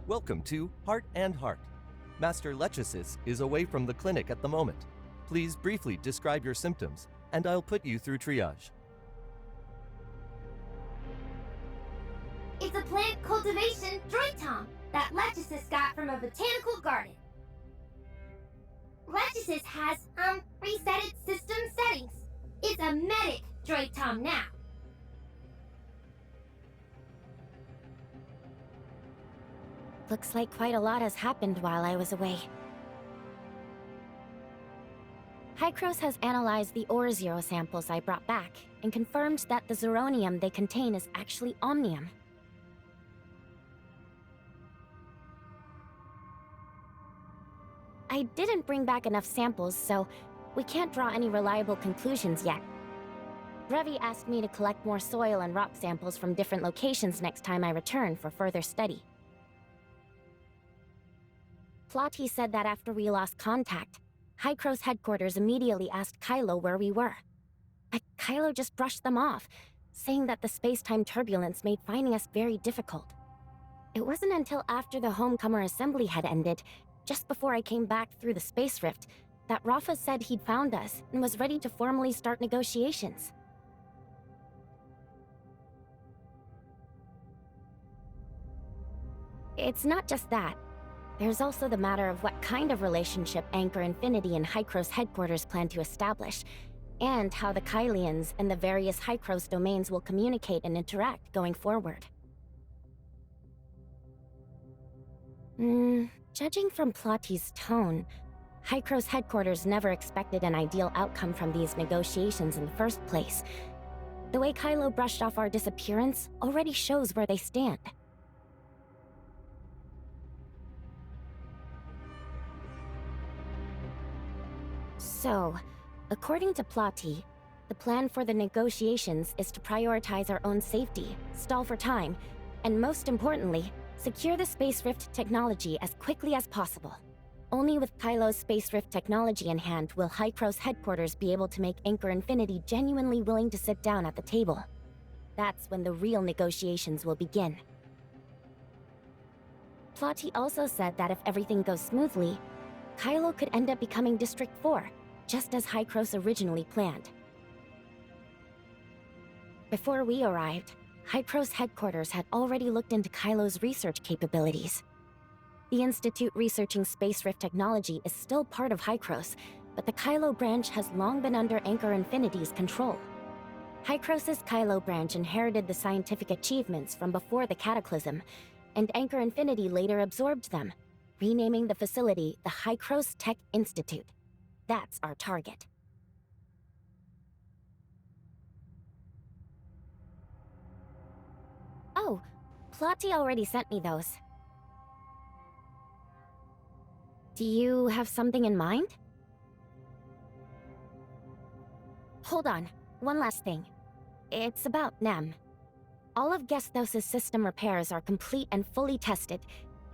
Welcome to Heart and Heart. Master Lechesis is away from the clinic at the moment. Please briefly describe your symptoms, and I'll put you through triage. It's a plant cultivation droid tom that Lechesis got from a botanical garden. Lechesis has, reset its system settings. It's a medic droid tom now. Looks like quite a lot has happened while I was away. Hykros has analyzed the ore zero samples I brought back, and confirmed that the zeronium they contain is actually omnium. I didn't bring back enough samples, so we can't draw any reliable conclusions yet. Revi asked me to collect more soil and rock samples from different locations next time I return for further study. Plotty said that after we lost contact, Hykros headquarters immediately asked Kailo where we were. But Kailo just brushed them off, saying that the space-time turbulence made finding us very difficult. It wasn't until after the Homecomer assembly had ended, just before I came back through the space rift, that Rafa said he'd found us and was ready to formally start negotiations. It's not just that. There's also the matter of what kind of relationship Anchor Infinity and Hykros headquarters plan to establish, and how the Kailians and the various Hykros domains will communicate and interact going forward. Judging from Plotty's tone, Hykros headquarters never expected an ideal outcome from these negotiations in the first place. The way Kailo brushed off our disappearance already shows where they stand. So, according to Plotty, the plan for the negotiations is to prioritize our own safety, stall for time, and most importantly, secure the Space Rift technology as quickly as possible. Only with Kailo's Space Rift technology in hand will Hykros headquarters be able to make Anchor Infinity genuinely willing to sit down at the table. That's when the real negotiations will begin. Plotty also said that if everything goes smoothly, Kailo could end up becoming District 4, just as Hykros originally planned. Before we arrived, Hykros headquarters had already looked into Kailo's research capabilities. The Institute researching Space Rift technology is still part of Hykros, but the Kailo branch has long been under Anchor Infinity's control. Hykros' Kailo branch inherited the scientific achievements from before the Cataclysm, and Anchor Infinity later absorbed them, renaming the facility the Hykros Tech Institute. That's our target. Oh, Plotty already sent me those. Do you have something in mind? Hold on, one last thing. It's about Nem. All of Gesthos' system repairs are complete and fully tested,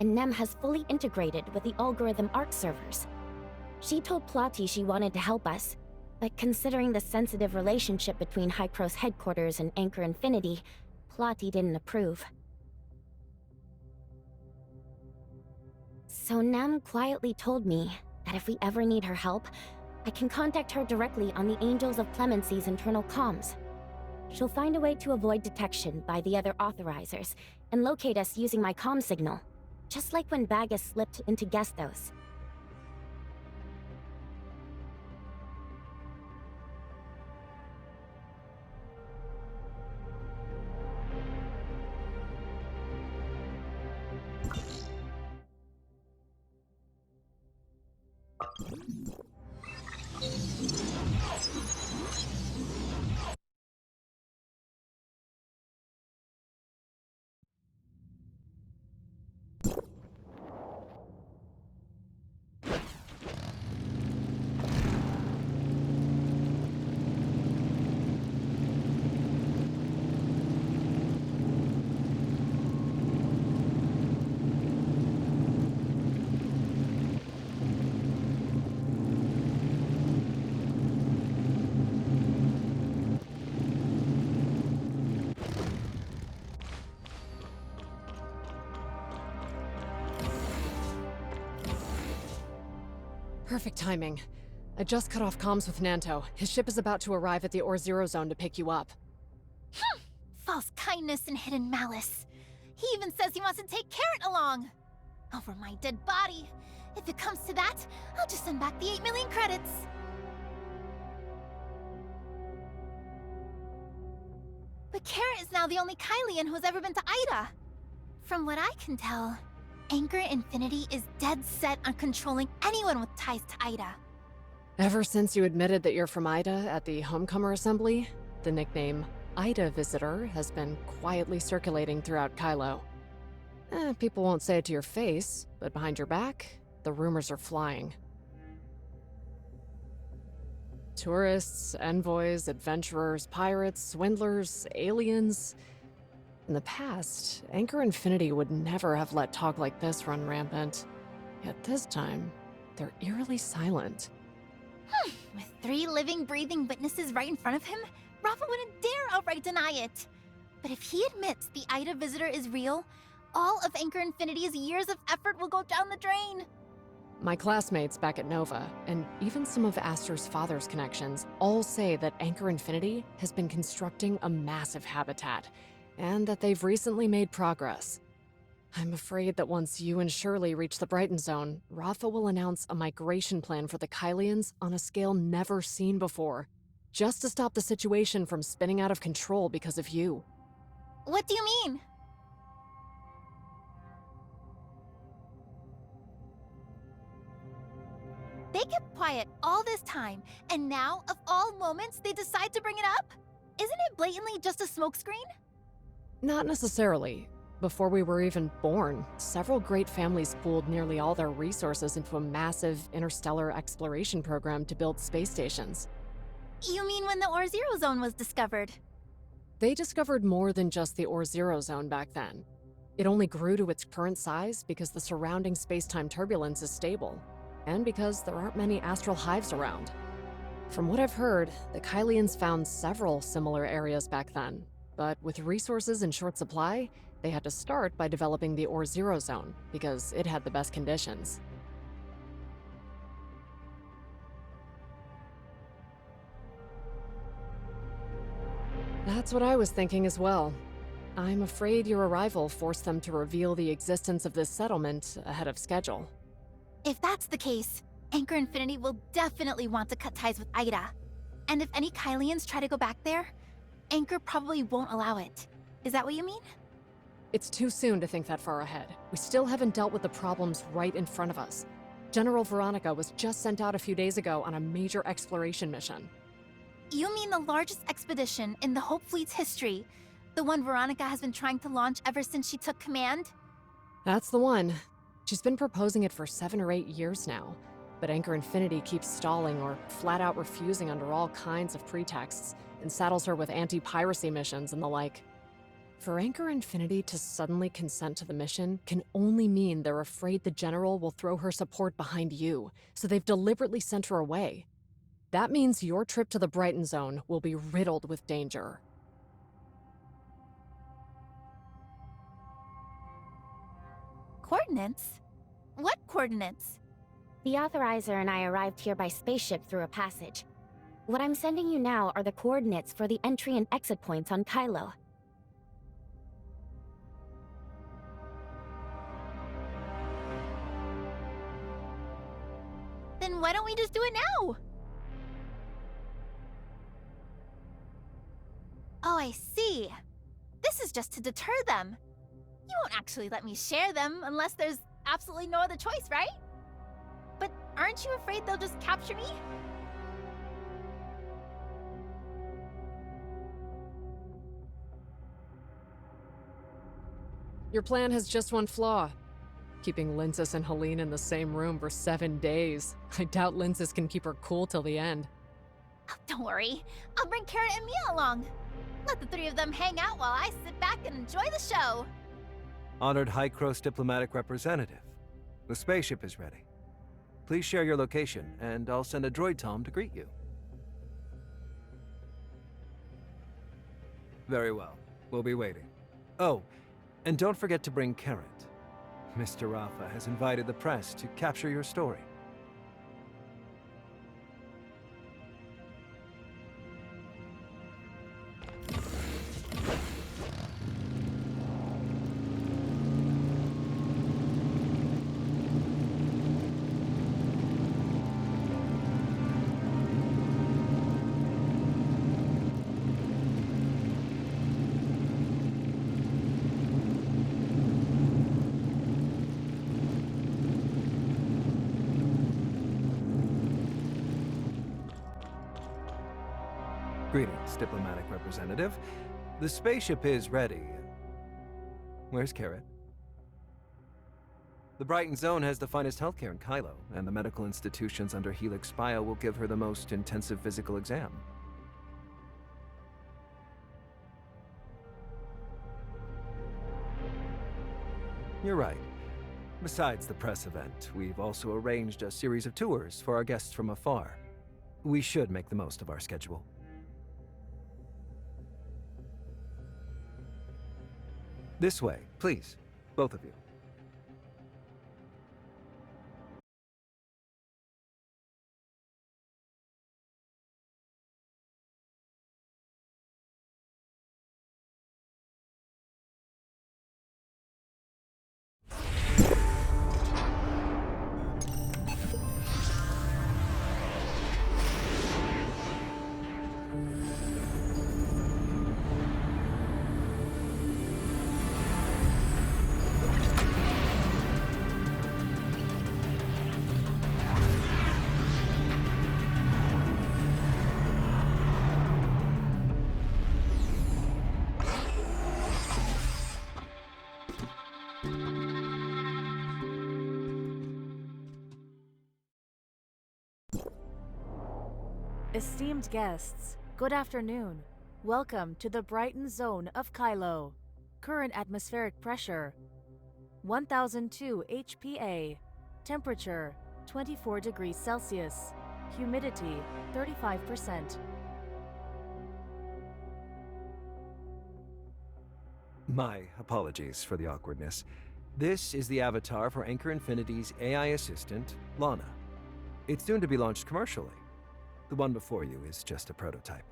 and Nem has fully integrated with the algorithm ARC servers. She told Plotty she wanted to help us, but considering the sensitive relationship between Hykros headquarters and Anchor Infinity, Plotty didn't approve. So Nem quietly told me that if we ever need her help, I can contact her directly on the Angels of Clemency's internal comms. She'll find a way to avoid detection by the other authorizers and locate us using my comm signal, just like when Baggis slipped into Gesthos. Perfect timing. I just cut off comms with Nanto. His ship is about to arrive at the Or-Zero zone to pick you up. False kindness and hidden malice. He even says he wants to take Carrot along. Over my dead body. If it comes to that, I'll just send back the 8 million credits. But Carrot is now the only Kylian who has ever been to Ida. From what I can tell, Anchor Infinity is dead set on controlling anyone with ties to Ida. Ever since you admitted that you're from Ida at the Homecomer Assembly, the nickname Ida Visitor has been quietly circulating throughout Kailo. People won't say it to your face, but behind your back, the rumors are flying. Tourists, envoys, adventurers, pirates, swindlers, aliens. In the past, Anchor Infinity would never have let talk like this run rampant. Yet this time, they're eerily silent. With 3 living, breathing witnesses right in front of him, Rafa wouldn't dare outright deny it. But if he admits the Ida Visitor is real, all of Anchor Infinity's years of effort will go down the drain. My classmates back at Nova, and even some of Aster's father's connections, all say that Anchor Infinity has been constructing a massive habitat, and that they've recently made progress. I'm afraid that once you and Shirley reach the Brighton zone, Rafa will announce a migration plan for the Kylians on a scale never seen before, just to stop the situation from spinning out of control because of you. What do you mean? They kept quiet all this time, and now, of all moments, they decide to bring it up? Isn't it blatantly just a smokescreen? Not necessarily. Before we were even born, several great families pooled nearly all their resources into a massive interstellar exploration program to build space stations. You mean when the Or-Zero zone was discovered? They discovered more than just the Or-Zero zone back then. It only grew to its current size because the surrounding space-time turbulence is stable, and because there aren't many astral hives around. From what I've heard, the Kylians found several similar areas back then, but with resources in short supply, they had to start by developing the Or-Zero zone because it had the best conditions. That's what I was thinking as well. I'm afraid your arrival forced them to reveal the existence of this settlement ahead of schedule. If that's the case, Anchor Infinity will definitely want to cut ties with Ida. And if any Kylians try to go back there, Anchor probably won't allow it. Is that what you mean? It's too soon to think that far ahead. We still haven't dealt with the problems right in front of us. General Veronica was just sent out a few days ago on a major exploration mission. You mean the largest expedition in the Hope Fleet's history? The one Veronica has been trying to launch ever since she took command? That's the one. She's been proposing it for 7 or 8 years now, but Anchor Infinity keeps stalling or flat out refusing under all kinds of pretexts and saddles her with anti-piracy missions and the like. For Anchor Infinity to suddenly consent to the mission can only mean they're afraid the General will throw her support behind you, so they've deliberately sent her away. That means your trip to the Brighton zone will be riddled with danger. Coordinates? What coordinates? The Authorizer and I arrived here by spaceship through a passage. What I'm sending you now are the coordinates for the entry and exit points on Kailo. Then why don't we just do it now? Oh, I see. This is just to deter them. You won't actually let me share them unless there's absolutely no other choice, right? But aren't you afraid they'll just capture me? Your plan has just one flaw. Keeping Lindsys and Helene in the same room for 7 days. I doubt Lindsys can keep her cool till the end. Oh, don't worry. I'll bring Carrot and Mia along. Let the 3 of them hang out while I sit back and enjoy the show. Honored Hykros diplomatic representative. The spaceship is ready. Please share your location, and I'll send a droid Tom to greet you. Very well. We'll be waiting. Oh, and don't forget to bring Carrot. Mr. Rafa has invited the press to capture your story. Greetings, diplomatic representative. The spaceship is ready. Where's Carrot? The Brighton Zone has the finest healthcare in Kailo, and the medical institutions under Hykros Bio will give her the most intensive physical exam. You're right. Besides the press event, we've also arranged a series of tours for our guests from afar. We should make the most of our schedule. This way, please, both of you. Esteemed guests, good afternoon. Welcome to the Brighton Zone of Kailo. Current atmospheric pressure 1002 HPA. Temperature 24 degrees Celsius. Humidity 35%. My apologies for the awkwardness. This is the avatar for Anchor Infinity's AI assistant, Lana. It's soon to be launched commercially. The one before you is just a prototype.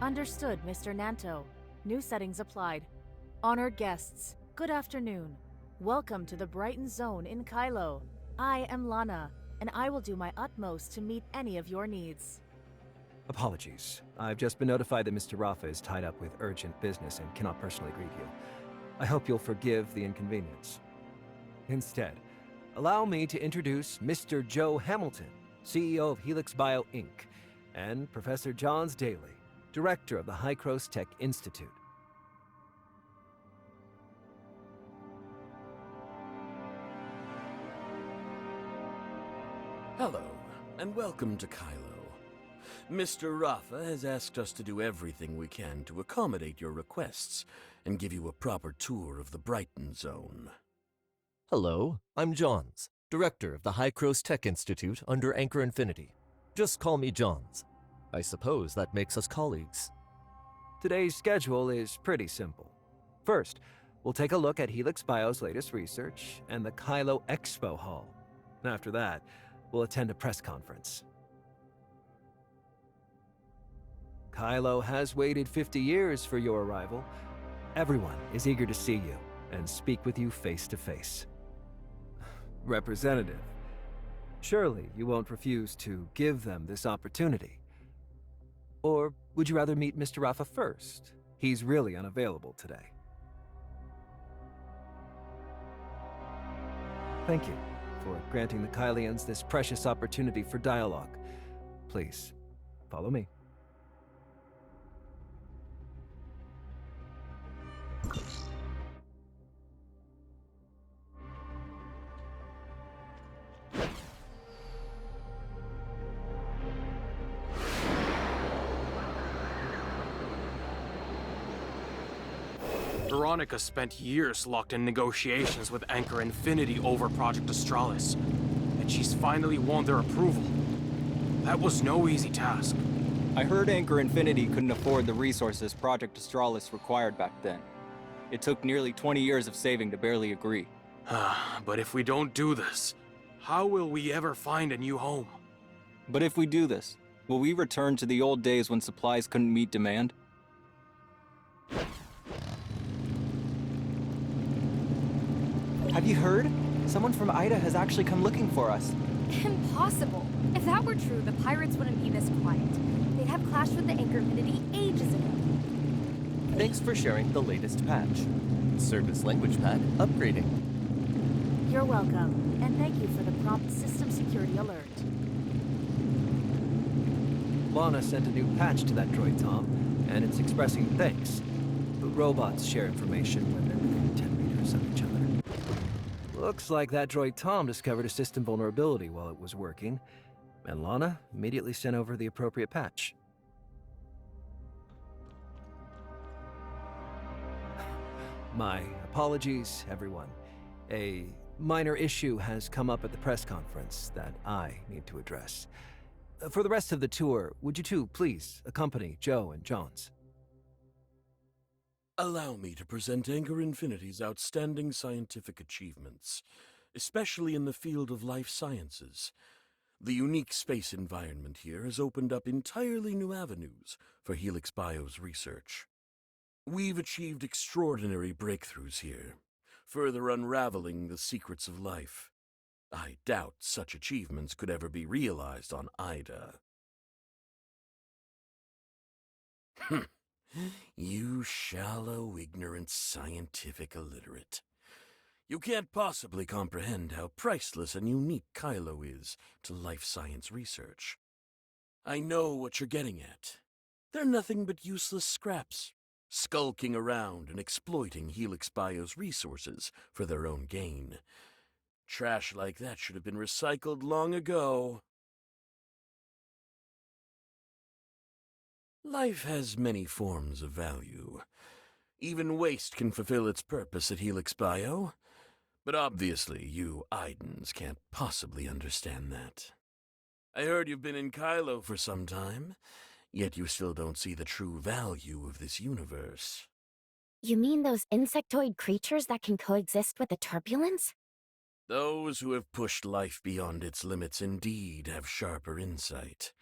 Understood, Mr. Nanto. New settings applied. Honored guests, good afternoon. Welcome to the Brighton Zone in Kailo. I am Lana, and I will do my utmost to meet any of your needs. Apologies. I've just been notified that Mr. Rafa is tied up with urgent business and cannot personally greet you. I hope you'll forgive the inconvenience. Instead, allow me to introduce Mr. Joe Hamilton, CEO of Hykros Bio Inc., and Professor Johns Daly, Director of the Hykros Tech Institute. Hello, and welcome to Kailo. Mr. Rafa has asked us to do everything we can to accommodate your requests and give you a proper tour of the Brighton Zone. Hello, I'm Johns, Director of the Hykros Tech Institute under Anchor Infinity. Just call me Johns. I suppose that makes us colleagues. Today's schedule is pretty simple. First, we'll take a look at Hykros Bio's latest research and the Kailo Expo Hall. After that, we'll attend a press conference. Kailo has waited 50 years for your arrival. Everyone is eager to see you and speak with you face to face. Representative, surely you won't refuse to give them this opportunity. Or would you rather meet Mr. Rafa first? He's really unavailable today. Thank you for granting the Kailians this precious opportunity for dialogue. Please, follow me. Veronica spent years locked in negotiations with Anchor Infinity over Project Astralis, and she's finally won their approval. That was no easy task. I heard Anchor Infinity couldn't afford the resources Project Astralis required back then. It took nearly 20 years of saving to barely agree. But if we don't do this, how will we ever find a new home? But if we do this, will we return to the old days when supplies couldn't meet demand? Have you heard? Someone from Ida has actually come looking for us. Impossible. If that were true, the pirates wouldn't be this quiet. They'd have clashed with the Anchor Infinity ages ago. Thanks for sharing the latest patch. Service language pack upgrading. You're welcome, and thank you for the prompt system security alert. Lana sent a new patch to that droid, Tom, and it's expressing thanks. But robots share information when they're within 10 meters of each other. Looks like that droid Tom discovered a system vulnerability while it was working, and Lana immediately sent over the appropriate patch. My apologies, everyone. A minor issue has come up at the press conference that I need to address. For the rest of the tour, would you two please accompany Joe and Johns? Allow me to present Anchor Infinity's outstanding scientific achievements, especially in the field of life sciences. The unique space environment here has opened up entirely new avenues for Helix Bio's research. We've achieved extraordinary breakthroughs here, further unraveling the secrets of life. I doubt such achievements could ever be realized on Ida. You shallow, ignorant, scientific illiterate. You can't possibly comprehend how priceless and unique Kailo is to life science research. I know what you're getting at. They're nothing but useless scraps, skulking around and exploiting Helix Bio's resources for their own gain. Trash like that should have been recycled long ago. Life has many forms of value. Even waste can fulfill its purpose at Helix Bio. But obviously, you Idens can't possibly understand that. I heard you've been in Kailo for some time, yet you still don't see the true value of this universe. You mean those insectoid creatures that can coexist with the turbulence? Those who have pushed life beyond its limits indeed have sharper insight.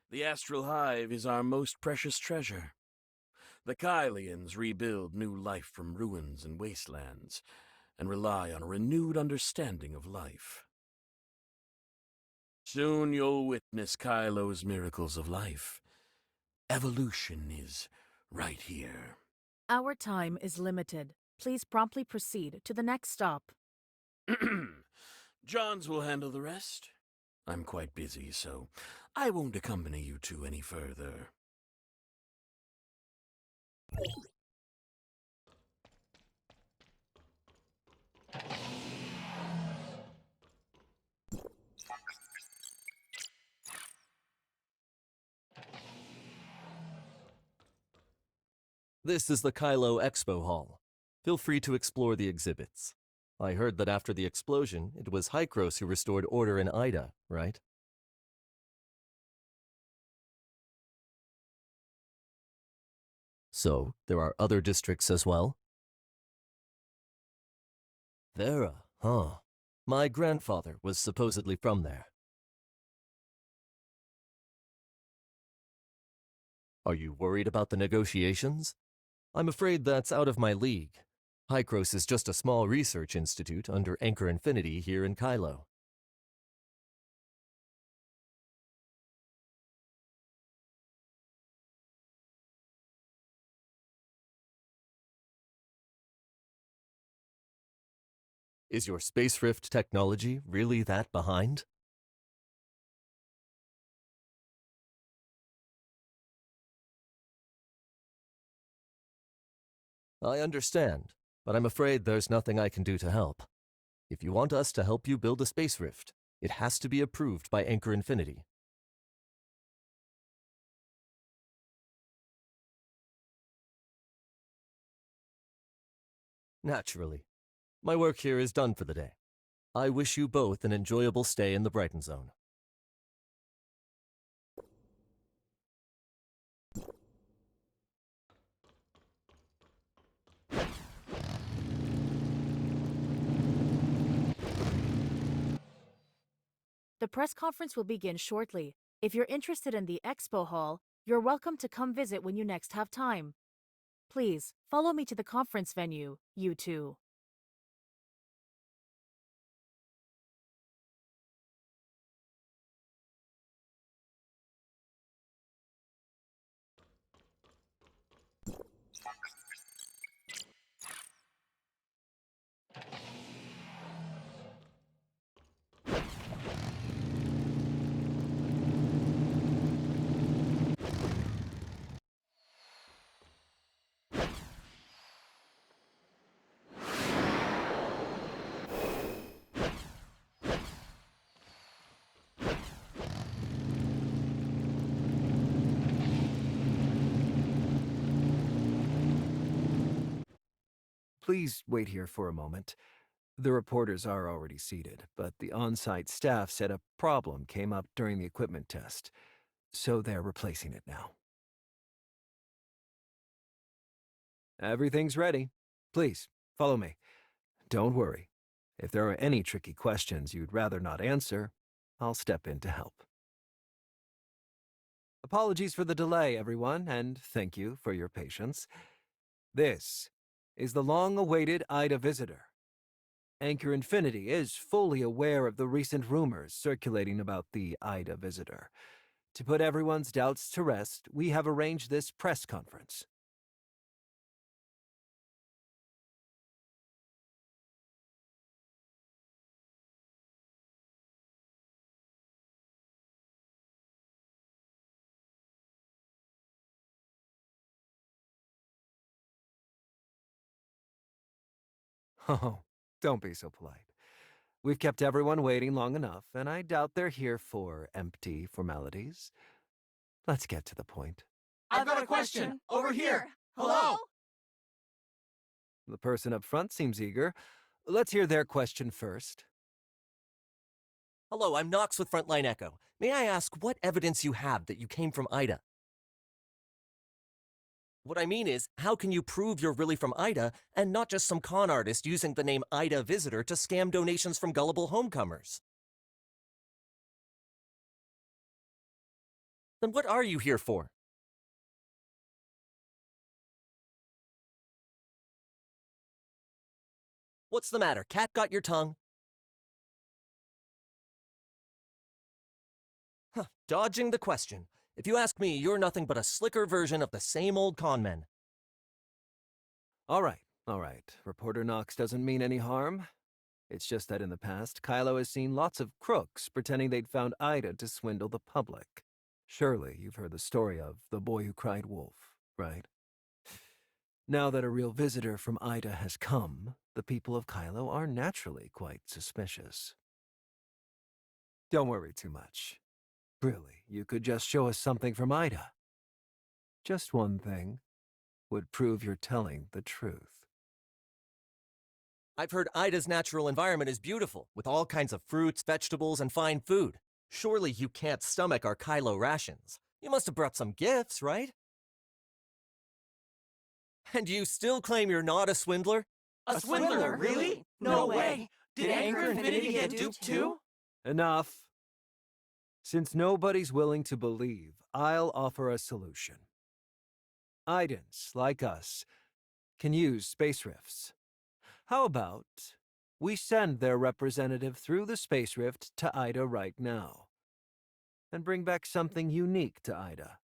The Astral Hive is our most precious treasure. The Kailians rebuild new life from ruins and wastelands, and rely on a renewed understanding of life. Soon you'll witness Kailo's miracles of life. Evolution is right here. Our time is limited. Please promptly proceed to the next stop. Johns will handle the rest. I'm quite busy, so I won't accompany you two any further. This is the Kailo Expo Hall. Feel free to explore the exhibits. I heard that after the explosion, it was Hykros who restored order in Ida, right? So, there are other districts as well? Vera, huh? My grandfather was supposedly from there. Are you worried about the negotiations? I'm afraid that's out of my league. Hykros is just a small research institute under Anchor Infinity here in Kailo. Is your space rift technology really that behind? I understand, but I'm afraid there's nothing I can do to help. If you want us to help you build a space rift, it has to be approved by Anchor Infinity. Naturally. My work here is done for the day. I wish you both an enjoyable stay in the Brighton Zone. The press conference will begin shortly. If you're interested in the expo hall, you're welcome to come visit when you next have time. Please, follow me to the conference venue, you two. Please wait here for a moment. The reporters are already seated, but the on-site staff said a problem came up during the equipment test, so they're replacing it now. Everything's ready. Please, follow me. Don't worry. If there are any tricky questions you'd rather not answer, I'll step in to help. Apologies for the delay, everyone, and thank you for your patience. This is the long-awaited Ida visitor. Anchor Infinity is fully aware of the recent rumors circulating about the Ida visitor. To put everyone's doubts to rest, we have arranged this press conference. Oh, don't be so polite. We've kept everyone waiting long enough, and I doubt they're here for empty formalities. Let's get to the point. I've got a question! Over here! Hello! The person up front seems eager. Let's hear their question first. Hello, I'm Knox with Frontline Echo. May I ask what evidence you have that you came from Ida? What I mean is, how can you prove you're really from Ida and not just some con artist using the name Ida Visitor to scam donations from gullible homecomers? Then what are you here for? What's the matter? Cat got your tongue? Huh, dodging the question. If you ask me, you're nothing but a slicker version of the same old con men. All right. Reporter Knox doesn't mean any harm. It's just that in the past, Kailo has seen lots of crooks pretending they'd found Ida to swindle the public. Surely you've heard the story of the boy who cried wolf, right? Now that a real visitor from Ida has come, the people of Kailo are naturally quite suspicious. Don't worry too much. Really, you could just show us something from Ida. Just one thing would prove you're telling the truth. I've heard Ida's natural environment is beautiful, with all kinds of fruits, vegetables, and fine food. Surely you can't stomach our Kailo rations. You must have brought some gifts, right? And you still claim you're not a swindler? A swindler, really? No way! Did Anchor Infinity get duped too? Enough. Since nobody's willing to believe, I'll offer a solution. Idans, like us, can use space rifts. How about we send their representative through the space rift to Ida right now, and bring back something unique to Ida?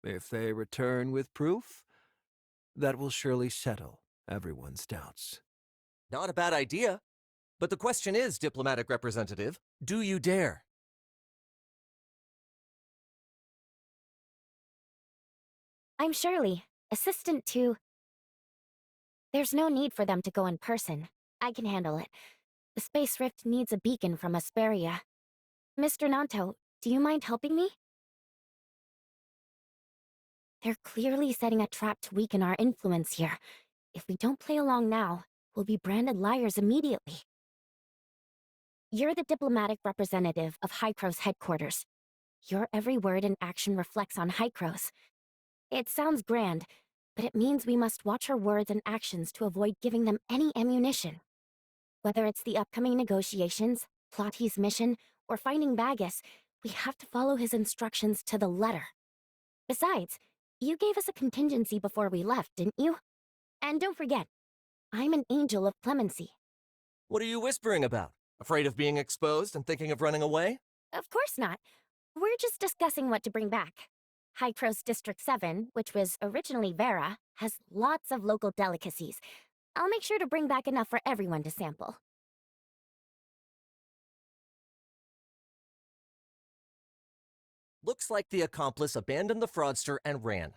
If they return with proof, that will surely settle everyone's doubts. Not a bad idea. But the question is, diplomatic representative, do you dare? I'm Shirley, assistant to... There's no need for them to go in person. I can handle it. The space rift needs a beacon from Asperia. Mr. Nanto, do you mind helping me? They're clearly setting a trap to weaken our influence here. If we don't play along now, we'll be branded liars immediately. You're the diplomatic representative of Hykros headquarters. Your every word and action reflects on Hykros. It sounds grand, but it means we must watch our words and actions to avoid giving them any ammunition. Whether it's the upcoming negotiations, Plotty's mission, or finding Baggis, we have to follow his instructions to the letter. Besides, you gave us a contingency before we left, didn't you? And don't forget, I'm an angel of clemency. What are you whispering about? Afraid of being exposed and thinking of running away? Of course not. We're just discussing what to bring back. Hykros District 7, which was originally Vera, has lots of local delicacies. I'll make sure to bring back enough for everyone to sample. Looks like the accomplice abandoned the fraudster and ran.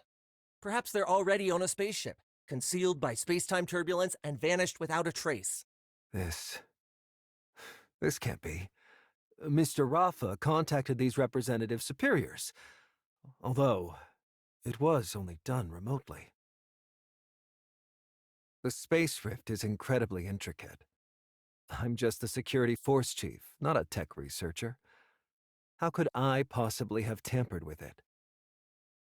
Perhaps they're already on a spaceship, concealed by space-time turbulence and vanished without a trace. This can't be. Mr. Rafa contacted these representative superiors, although it was only done remotely. The space rift is incredibly intricate. I'm just the security force chief, not a tech researcher. How could I possibly have tampered with it?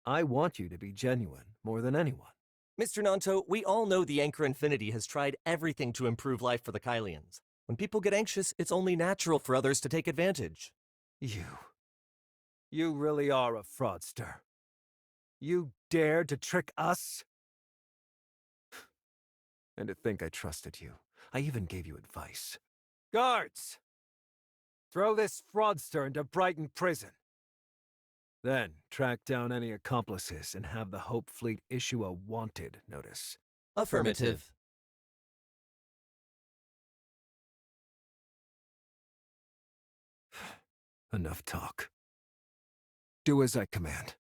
I want you to be genuine more than anyone. Mr. Nanto, we all know the Anchor Infinity has tried everything to improve life for the Kylians. When people get anxious, it's only natural for others to take advantage. You really are a fraudster. You dared to trick us? And to think I trusted you. I even gave you advice. Guards! Throw this fraudster into Brighton prison. Then track down any accomplices and have the Hope Fleet issue a wanted notice. Affirmative. Enough talk. Do as I command.